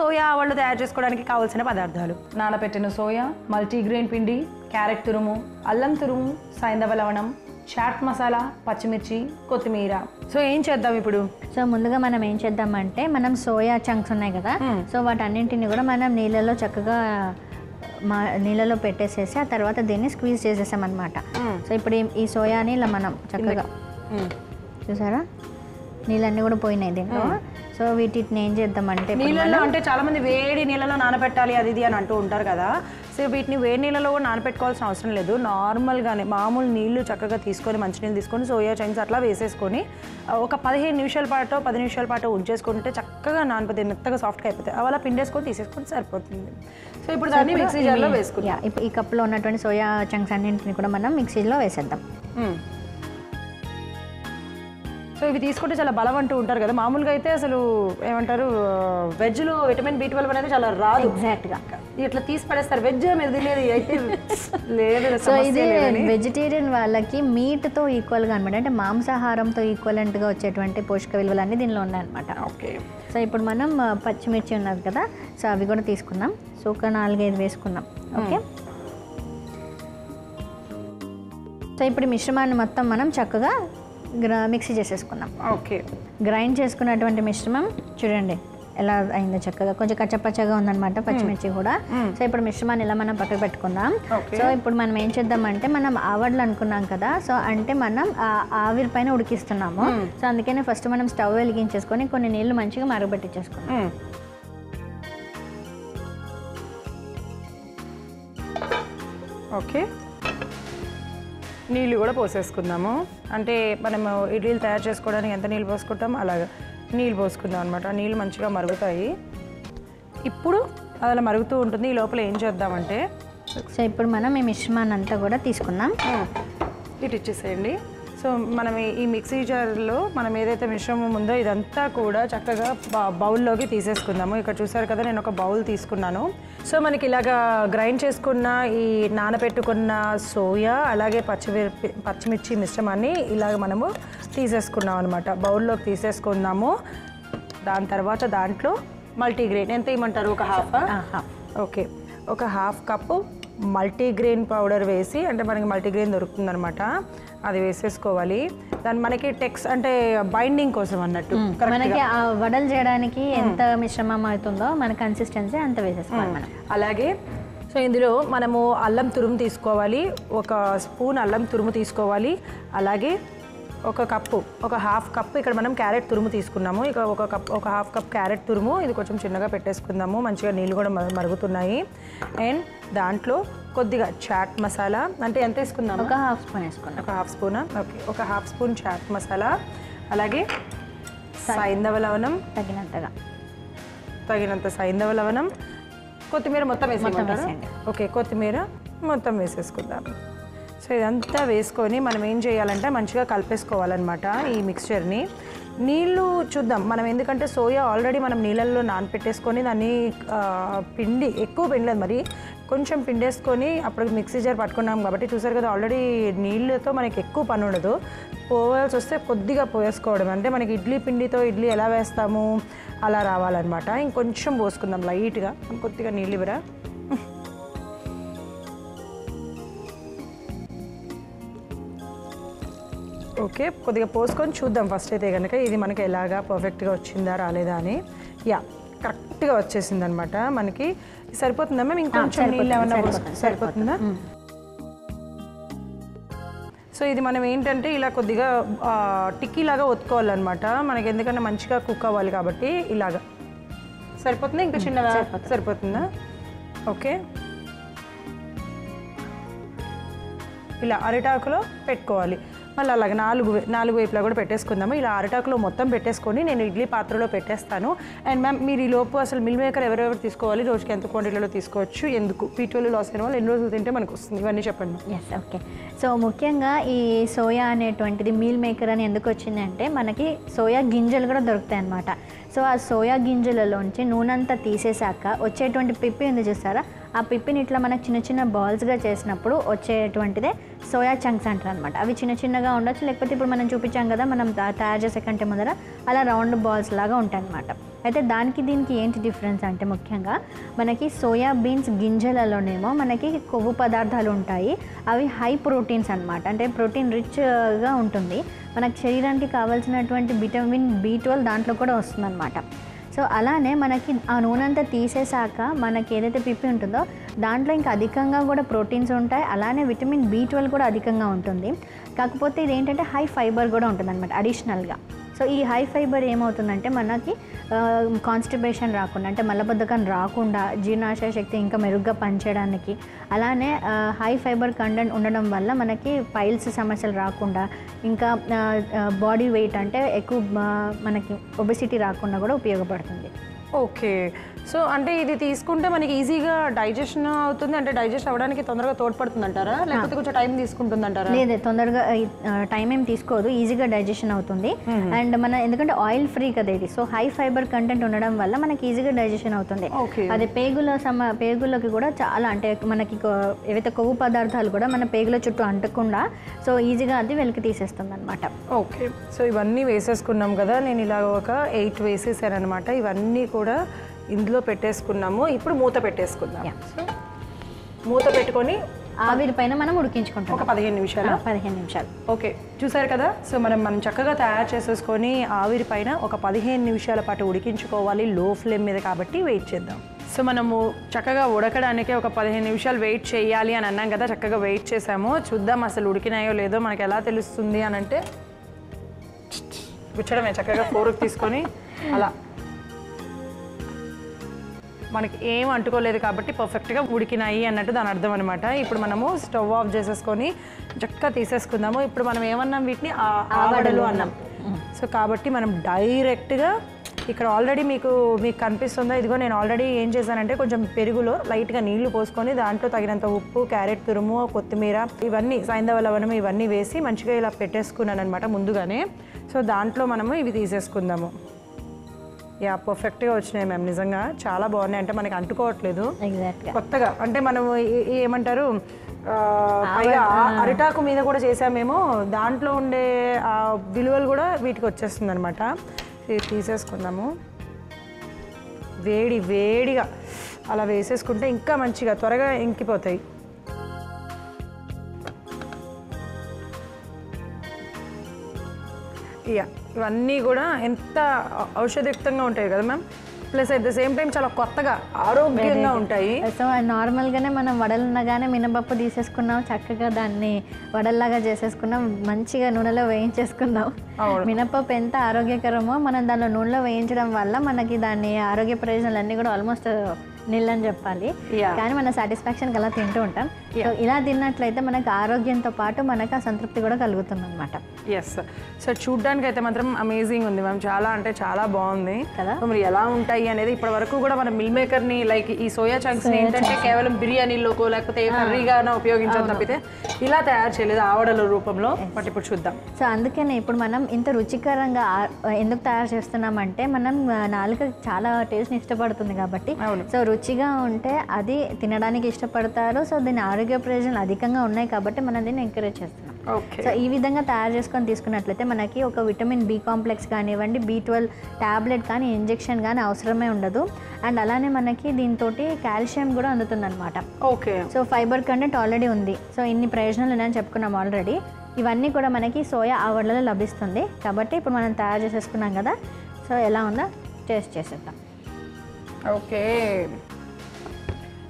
Soya ఆవళ్ళు తయారు చేసుకోవడానికి కావాల్సిన పదార్థాలు: నానబెట్టిన సోయా, మల్టీగ్రెయిన్ పిండి, క్యారెట్ తురుము, అల్లం తురుము, సైంధవ లవణం, చాట్ మసాలా, పచ్చిమిర్చి, కొత్తిమీర. సో ఏం చేద్దాం ఇప్పుడు? సో ముందుగా మనం ఏం చేద్దామంటే, మనం సోయా చంక్స్ ఉన్నాయి కదా, సో వాటన్నింటిని కూడా మనం నీళ్ళలో చక్కగా నీళ్ళలో పెట్టేసేసి ఆ తర్వాత దీన్ని స్క్వీజ్ చేసేసామన్నమాట. సో ఇప్పుడు ఈ సోయాని ఇలా మనం చక్కగా చూసారా, నీళ్ళన్నీ కూడా పోయినాయి దీంట్లో. సో వీటిని ఏం చేద్దామంటే, నీళ్ళలో అంటే చాలా మంది వేడి నీళ్ళలో నానబెట్టాలి అది ఇది అని అంటూ ఉంటారు కదా. సో వీటిని వేడి నీళ్ళలో కూడా నానబెట్టుకోవాల్సిన అవసరం లేదు. నార్మల్గానే మామూలు నీళ్లు చక్కగా తీసుకొని, మంచినీళ్ళు తీసుకొని సోయా చంక్స్ అట్లా వేసేసుకొని ఒక 15 నిమిషాల పాటు 10 నిమిషాల పాటు ఉంచేసుకుంటే చక్కగా నానిపోతే మెత్తగా సాఫ్ట్గా అయిపోతాయి. అలా పిండేసుకొని తీసేసుకొని సరిపోతుంది. సో ఇప్పుడు దాన్ని మిక్సీ జార్లో వేసుకుంటాం. ఇప్పుడు ఈ కప్లో ఉన్నటువంటి సోయా చంక్స్ అన్నింటిని కూడా మనం మిక్సీలో వేసేద్దాం. సో ఇవి తీసుకుంటే చాలా బలం అంటూ ఉంటారు కదా. మామూలుగా అయితే అసలు ఏమంటారు, వెజ్లో విటమిన్ B12 అనేది చాలా రాదు. ఎగ్జాక్ట్గా ఇట్లా తీసి పడేస్తారు. వెజ్ మీద తినేది అయితే లేదు. సో ఇది వెజిటేరియన్ వాళ్ళకి మీట్తో ఈక్వల్గా అనమాట, అంటే మాంసాహారంతో ఈక్వలెంట్గా వచ్చేటువంటి పోషక విలువలు అన్నీ దీనిలో ఉన్నాయన్నమాట. ఓకే. సో ఇప్పుడు మనం పచ్చిమిర్చి ఉన్నది కదా, సో అవి కూడా తీసుకున్నాం. సో ఒక 4-5 వేసుకున్నాం. ఓకే. సో ఇప్పుడు మిశ్రమాన్ని మొత్తం మనం చక్కగా మిక్సీ చేసేసుకున్నాం. ఓకే. గ్రైండ్ చేసుకున్నటువంటి మిశ్రమం చూడండి ఎలా అయిందో, చక్కగా కొంచెం కచ్చపచ్చగా ఉందన్నమాట పచ్చిమిర్చి కూడా. సో ఇప్పుడు మిశ్రమాన్ని ఇలా మనం పక్కకు పెట్టుకుందాం. సో ఇప్పుడు మనం ఏం చేద్దామంటే, మనం ఆవడలు అనుకున్నాం కదా, సో అంటే మనం ఆవిరి పైన ఉడికిస్తున్నాము. సో అందుకనే ఫస్ట్ మనం స్టవ్ వెలిగించేసుకొని కొన్ని నీళ్లు మంచిగా మరగబెట్టించేసుకున్నాం. ఓకే. నీళ్ళు కూడా పోసేసుకుందాము. అంటే మనము ఇడ్లీలు తయారు చేసుకోవడానికి ఎంత నీళ్ళు పోసుకుంటాం అలాగా నీళ్ళు పోసుకుందాం అనమాట. నీళ్ళు మంచిగా మరుగుతాయి. ఇప్పుడు అలా మరుగుతూ ఉంటుంది. ఈ లోపల ఏం చేద్దామంటే, సో ఇప్పుడు మనం ఈ మిశ్రమాన్ని అంతా కూడా తీసుకున్నాం. ఇటు ఇచ్చేసేయండి. సో మనం ఈ మిక్సీ జార్లో మనం ఏదైతే మిశ్రమం ఉందో ఇదంతా కూడా చక్కగా బౌల్లోకి తీసేసుకుందాము. ఇక్కడ చూసారు కదా, నేను ఒక బౌల్ తీసుకున్నాను. సో మనకి ఇలాగా గ్రైండ్ చేసుకున్న ఈ నానబెట్టుకున్న సోయా అలాగే పచ్చిమిర్చి మిశ్రమాన్ని ఇలాగ మనము తీసేసుకున్నాం అనమాట. బౌల్లోకి తీసేసుకుందాము. దాని తర్వాత దాంట్లో మల్టీగ్రెయిన్ ఎంత ఇవ్వమంటారు? ఒక హాఫ్. ఓకే. ఒక హాఫ్ కప్పు మల్టీగ్రెయిన్ పౌడర్ వేసి, అంటే మనకి మల్టీగ్రెయిన్ దొరుకుతుందనమాట, అది వేసేసుకోవాలి. దాని మనకి అంటే బైండింగ్ కోసం అన్నట్టు, మనకి వడలు చేయడానికి ఎంత మిశ్రమం అవుతుందో మన కన్సిస్టెన్సీ అంత వేసేసుకోవాలి మనం. అలాగే సో ఇందులో మనము అల్లం తురుము తీసుకోవాలి. ఒక స్పూన్ అల్లం తురుము తీసుకోవాలి. అలాగే ఒక హాఫ్ కప్పు ఇక్కడ మనం క్యారెట్ తురుము తీసుకున్నాము. ఇక ఒక హాఫ్ కప్ క్యారెట్ తురుము, ఇది కొంచెం చిన్నగా పెట్టేసుకుందాము. మంచిగా నీళ్ళు కూడా మరుగుతున్నాయి. అండ్ దాంట్లో కొద్దిగా చాట్ మసాలా, అంటే ఎంత వేసుకుందాము? ఒక హాఫ్ స్పూన్ వేసుకున్నాం. ఒక హాఫ్ స్పూనా? ఓకే. ఒక హాఫ్ స్పూన్ చాట్ మసాలా. అలాగే సైంధవ లవణం తగినంత సైంధవ లవణం. కొత్తిమీర మొత్తం వేసేసుకుంటారు. ఓకే. కొత్తిమీర మొత్తం వేసేసుకుందాము. సో ఇదంతా వేసుకొని మనం ఏం చేయాలంటే మంచిగా కలిపేసుకోవాలన్నమాట ఈ మిక్స్చర్ని. నీళ్ళు చూద్దాం మనం, ఎందుకంటే సోయా ఆల్రెడీ మనం నీళ్ళల్లో నానపెట్టేసుకొని దాన్ని ఎక్కువ పిండలేదు, మరి కొంచెం పిండేసుకొని అప్పుడు మిక్సీ జార్ పట్టుకున్నాం కాబట్టి చూసారు కదా, ఆల్రెడీ నీళ్ళతో మనకి ఎక్కువ పని ఉండదు. పోవాల్సి వస్తే కొద్దిగా పోసేసుకోవడం, అంటే మనకి ఇడ్లీ పిండితో ఇడ్లీ ఎలా వేస్తాము అలా రావాలన్నమాట. ఇంకొంచెం పోసుకుందాం లైట్గా, కొద్దిగా నీళ్ళు ఇవ్వరా. ఓకే. కొద్దిగా పోసుకొని చూద్దాం ఫస్ట్ అయితే కనుక ఇది మనకి ఎలాగా పర్ఫెక్ట్గా వచ్చిందా రాలేదా అని. యా, కరెక్ట్గా వచ్చేసింది అనమాట. మనకి సరిపోతుందా మేము? ఇంకొంచెం నీళ్ళు ఏమన్నా సరిపోతుందా? సో ఇది మనం ఏంటంటే ఇలా కొద్దిగా టిక్కీలాగా ఒత్తుకోవాలన్నమాట మనకి, ఎందుకంటే మంచిగా కుక్ అవ్వాలి కాబట్టి. ఇలాగా సరిపోతుందా? ఇంకా చిన్నగా సరిపోతుందా? ఓకే. ఇలా అరిటాకులో పెట్టుకోవాలి. మళ్ళీ అలాగే నాలుగు వైపులా కూడా పెట్టేసుకుందాము. ఇలా అరిటాకులో మొత్తం పెట్టేసుకొని నేను ఇడ్లీ పాత్రలో పెట్టేస్తాను. అండ్ మ్యామ్ మీరు ఈ లోపు అసలు మిల్ మేకర్ ఎవరెవరు తీసుకోవాలి, రోజుకి ఎంత క్వాంటిటీలో తీసుకోవచ్చు, ఎందుకు B12 లాస్ అయిన వాళ్ళు ఎన్ని రోజులు తింటే మనకు వస్తుంది, ఇవన్నీ చెప్పండి. Yes, okay. సో ముఖ్యంగా ఈ సోయా అనేటువంటిది మీల్ మేకర్ అని ఎందుకు వచ్చిందంటే, మనకి సోయా గింజలు కూడా దొరుకుతాయి అన్నమాట. సో ఆ సోయా గింజలలోంచి నూనెంతా తీసేసాక వచ్చేటువంటి పిప్పి ఉంది చూసారా, ఆ పిప్పిని ఇట్లా మనకు చిన్న చిన్న బాల్స్గా చేసినప్పుడు వచ్చేటువంటిదే సోయా చంక్స్ అంటారు అనమాట. అవి చిన్న చిన్నగా ఉండొచ్చు, లేకపోతే ఇప్పుడు మనం చూపించాం కదా మనం తయారు చేసే కంటే ముందర అలా రౌండ్ బాల్స్ లాగా ఉంటాయి అన్నమాట. అయితే దానికి దీనికి ఏంటి డిఫరెన్స్ అంటే ముఖ్యంగా మనకి సోయా బీన్స్ గింజలలోనేమో మనకి కొవ్వు పదార్థాలు ఉంటాయి, అవి హై ప్రోటీన్స్ అన్నమాట, అంటే ప్రోటీన్ రిచ్గా ఉంటుంది. మనకి శరీరానికి కావాల్సినటువంటి విటమిన్ B12 దాంట్లో కూడా వస్తుందన్నమాట. సో అలానే మనకి ఆ నూనె అంతా తీసేసాక మనకి ఏదైతే పిప్పి ఉంటుందో దాంట్లో ఇంకా అధికంగా కూడా ప్రోటీన్స్ ఉంటాయి, అలానే విటమిన్ B12 కూడా అధికంగా ఉంటుంది. కాకపోతే ఇదేంటంటే హై ఫైబర్ కూడా ఉంటుంది అనమాట అడిషనల్గా. సో ఈ హై ఫైబర్ ఏమవుతుందంటే మనకి కాన్స్టిపేషన్ రాకుండా, అంటే మలబద్ధకం రాకుండా, జీర్ణాశయ శక్తి ఇంకా మెరుగ్గా పనిచేయడానికి, అలానే హై ఫైబర్ కంటెంట్ ఉండడం వల్ల మనకి పైల్స్ సమస్యలు రాకుండా, ఇంకా బాడీ వెయిట్ అంటే ఎక్కువ మనకి ఒబెసిటీ రాకుండా కూడా ఉపయోగపడుతుంది. ఓకే, సో అంటే ఇది తీసుకుంటే మనకి ఈజీగా డైజెషన్ అవుతుంది, అంటే డైజెస్ట్ అవ్వడానికి తొందరగా తోడ్పడుతుంది అంటారా, లేకపోతే కొంచెం టైం తీసుకుంటుంది అంటారా? లేదు, తొందరగా టైం ఏం తీసుకోదు, ఈజీగా డైజెషన్ అవుతుంది. అండ్ మన ఎందుకంటే ఆయిల్ ఫ్రీ కదా ఇది, సో హై ఫైబర్ కంటెంట్ ఉండడం వల్ల మనకి ఈజీగా డైజెషన్ అవుతుంది. అదే పేగులకి కూడా చాలా, అంటే మనకి ఏవైతే కొవ్వు పదార్థాలు కూడా మన పేగుల చుట్టూ అంటకుండా సో ఈజీగా అది వెలికి తీసేస్తుంది అనమాట. ఓకే, సో ఇవన్నీ వేసేసుకున్నాం కదా, నేను ఇలా ఒక 8 వేసేసాను అనమాట. ఇవన్నీ కూడా ఇందులో పెట్టేసుకున్నాము. ఇప్పుడు మూత పెట్టేసుకుందాం. సో మూత పెట్టుకొని ఆవిరి పైన మనం ఉడికించుకుంటాం ఒక 15 నిమిషాలు. 15 నిమిషాలు. ఓకే, చూసారు కదా. సో మనం చక్కగా తయారు చేసేసుకొని ఆవిరి పైన ఒక 15 నిమిషాల పాటు ఉడికించుకోవాలి, లో ఫ్లేమ్ మీద, కాబట్టి వెయిట్ చేద్దాం. సో మనము చక్కగా ఉడకడానికి ఒక 15 నిమిషాలు వెయిట్ చేయాలి అని అన్నాం కదా, చక్కగా వెయిట్ చేసాము. చూద్దాం అసలు ఉడికినాయో లేదో మనకి ఎలా తెలుస్తుంది అని అంటే గుచ్చడమే, చక్కగా ఫోర్క్ తీసుకొని అలా మనకి ఏం అంటుకోలేదు కాబట్టి పర్ఫెక్ట్గా ఉడికినాయి అన్నట్టు దాని అర్థం అనమాట. ఇప్పుడు మనము స్టవ్ ఆఫ్ చేసేసుకొని చక్కగా తీసేసుకుందాము. ఇప్పుడు మనం ఏమన్నాం, వీటిని ఆవడలు అన్నాం. సో కాబట్టి మనం డైరెక్ట్గా ఇక్కడ ఆల్రెడీ మీకు కనిపిస్తుందా, ఇదిగో నేను ఆల్రెడీ ఏం చేశానంటే కొంచెం పెరుగులో లైట్గా నీళ్లు పోసుకొని దాంట్లో తగినంత ఉప్పు, క్యారెట్ తురుము, కొత్తిమీర, ఇవన్నీ సైంధవ లవణం ఇవన్నీ వేసి మంచిగా ఇలా పెట్టేసుకున్నాను అనమాట ముందుగానే. సో దాంట్లో మనము ఇవి తీసేసుకుందాము. యా, పర్ఫెక్ట్గా వచ్చినాయి మ్యామ్, నిజంగా చాలా బాగున్నాయి, అంటే మనకి అంటుకోవట్లేదు కొత్తగా. అంటే మనం ఏమంటారు, పైగా అరిటాకు మీద కూడా చేసామేమో, దాంట్లో ఉండే విలువలు కూడా వీటికి వచ్చేస్తుంది అనమాట. తీసేసుకుందాము. వేడిగా అలా వేసేసుకుంటే ఇంకా మంచిగా త్వరగా ఇంకిపోతాయి. యా, ఇవన్నీ కూడా ఎంత ఔషధయుక్తంగా ఉంటాయి కదా ma'am, plus at the same time చాలా కొత్తగా ఆరోగ్యంగా ఉంటాయి. సో నార్మల్గానే మనం వడలున్నగానే మినపప్పు తీసేసుకున్నాం, చక్కగా దాన్ని వడల్లాగా చేసేసుకున్నాం, మంచిగా నూనెలో వేయించేసుకున్నాం. మినపప్పు ఎంత ఆరోగ్యకరమో మనం దానిలో నూనెలో వేయించడం వల్ల మనకి దాని ఆరోగ్య ప్రయోజనాలు అన్నీ కూడా ఆల్మోస్ట్ నీళ్ళని చెప్పాలి, కానీ మన సాటిస్ఫాక్షన్కి అలా తింటూ ఉంటాం. సో ఇలా తిన్నట్లయితే మనకు ఆరోగ్యంతో పాటు మనకు ఆ సంతృప్తి కూడా కలుగుతుంది అనమాట. ఎస్, సో చూడ్డానికి అయితే మాత్రం అమేజింగ్ ఉంది మ్యామ్, చాలా అంటే చాలా బాగుంది కదా. మరి ఎలా ఉంటాయి అనేది ఇప్పటి వరకు కూడా మనం మిల్ మేకర్ని లైక్ ఈ సోయా చంక్స్ ఏంటంటే కేవలం బిర్యానీలోకో లేకపోతే కర్రీగానో ఉపయోగించడం తప్పితే ఇలా తయారు చేయలేదు ఆవడల రూపంలో. బట్ ఇప్పుడు చూద్దాం. సో అందుకనే ఇప్పుడు మనం ఇంత రుచికరంగా ఎందుకు తయారు చేస్తున్నామంటే మనం నాలుక చాలా టేస్ట్ని ఇష్టపడుతుంది కాబట్టి. సో రుచిగా ఉంటే అది తినడానికి ఇష్టపడతారు. సో దీని ఆరోగ్య ప్రయోజనాలు అధికంగా ఉన్నాయి కాబట్టి మనం దీన్ని ఎంకరేజ్ చేస్తున్నాం. సో ఈ విధంగా తయారు చేసుకొని తీసుకున్నట్లయితే మనకి ఒక విటమిన్ B కాంప్లెక్స్ కానివ్వండి, B12 ట్యాబ్లెట్ కానీ ఇంజెక్షన్ కానీ అవసరమే ఉండదు. అండ్ అలానే మనకి దీంతో కాల్షియం కూడా అందుతుంది అనమాట. Okay, so fibre content already ఉంది. సో ఇన్ని ప్రయోజనాలు ఉన్నాయని చెప్పుకున్నాం ఆల్రెడీ. ఇవన్నీ కూడా మనకి సోయా ఆవడలలో లభిస్తుంది కాబట్టి ఇప్పుడు మనం తయారు చేసేసుకున్నాం కదా. సో ఎలా ఉందో టేస్ట్ చేసేద్దాం. ఓకే,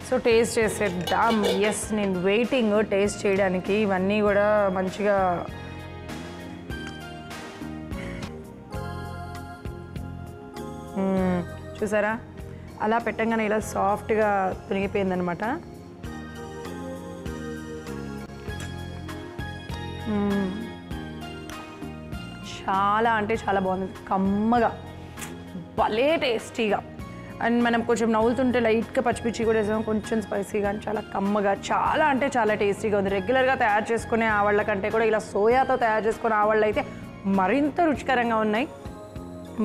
సో టేస్ట్ చేసేద్దాం. ఎస్, నేను వెయిటింగ్ టేస్ట్ చేయడానికి. ఇవన్నీ కూడా మంచిగా చూసారా, అలా పెట్టంగానే ఇలా సాఫ్ట్గా తునిగిపోయిందనమాట. చాలా అంటే చాలా బాగుంది, కమ్మగా, భలే టేస్టీగా. అండ్ మనం కొంచెం నవ్వుతుంటే లైట్గా పచ్చిమిర్చి కూడా వేసాం, కొంచెం స్పైసీగా, చాలా కమ్మగా, చాలా అంటే చాలా టేస్టీగా ఉంది. రెగ్యులర్గా తయారు చేసుకునే ఆవళ్ళ కంటే కూడా ఇలా సోయాతో తయారు చేసుకునే ఆవళ్ళు అయితే మరింత రుచికరంగా ఉన్నాయి.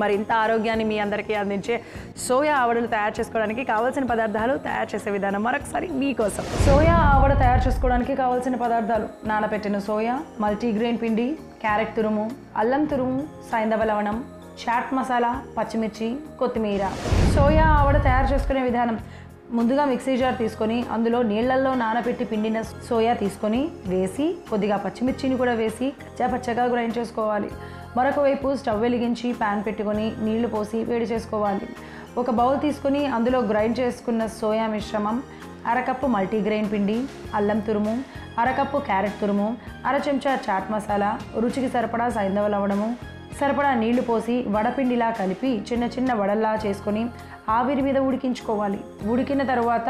మరింత ఆరోగ్యాన్ని మీ అందరికీ అందించే సోయా ఆవడలు తయారు చేసుకోవడానికి కావాల్సిన పదార్థాలు, తయారు చేసే విధానం మరొకసారి మీకోసం. సోయా ఆవడ తయారు చేసుకోవడానికి కావాల్సిన పదార్థాలు: నానబెట్టిన సోయా, మల్టీగ్రెయిన్ పిండి, క్యారెట్ తురుము, అల్లం తురుము, సైంధవ లవణం, చాట్ మసాలా, పచ్చిమిర్చి, కొత్తిమీర. సోయా ఆవడ తయారు చేసుకునే విధానం: ముందుగా మిక్సీ జార్ తీసుకొని అందులో నీళ్లలో నానబెట్టి పిండిన సోయా తీసుకొని వేసి కొద్దిగా పచ్చిమిర్చిని కూడా వేసి పచ్చగా గ్రైండ్ చేసుకోవాలి. మరొక వైపు స్టవ్ వెలిగించి ప్యాన్ పెట్టుకొని నీళ్లు పోసి వేడి చేసుకోవాలి. ఒక బౌల్ తీసుకొని అందులో గ్రైండ్ చేసుకున్న సోయా మిశ్రమం, అరకప్పు మల్టీగ్రెయిన్ పిండి, అల్లం తురుము, అరకప్పు క్యారెట్ తురుము, అర చెంచా చాట్ మసాలా, రుచికి సరిపడా సైంధవ లవణము, సరిపడా నీళ్లు పోసి వడపిండిలా కలిపి చిన్న చిన్న వడల్లా చేసుకొని ఆవిరి మీద ఉడికించుకోవాలి. ఉడికిన తర్వాత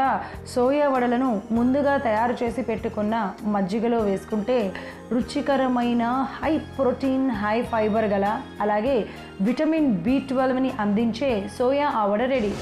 సోయా వడలను ముందుగా తయారు చేసి పెట్టుకున్న మజ్జిగలో వేసుకుంటే రుచికరమైన హై ప్రోటీన్, హై ఫైబర్ గల అలాగే విటమిన్ B12ని అందించే సోయా ఆవడ రెడీ.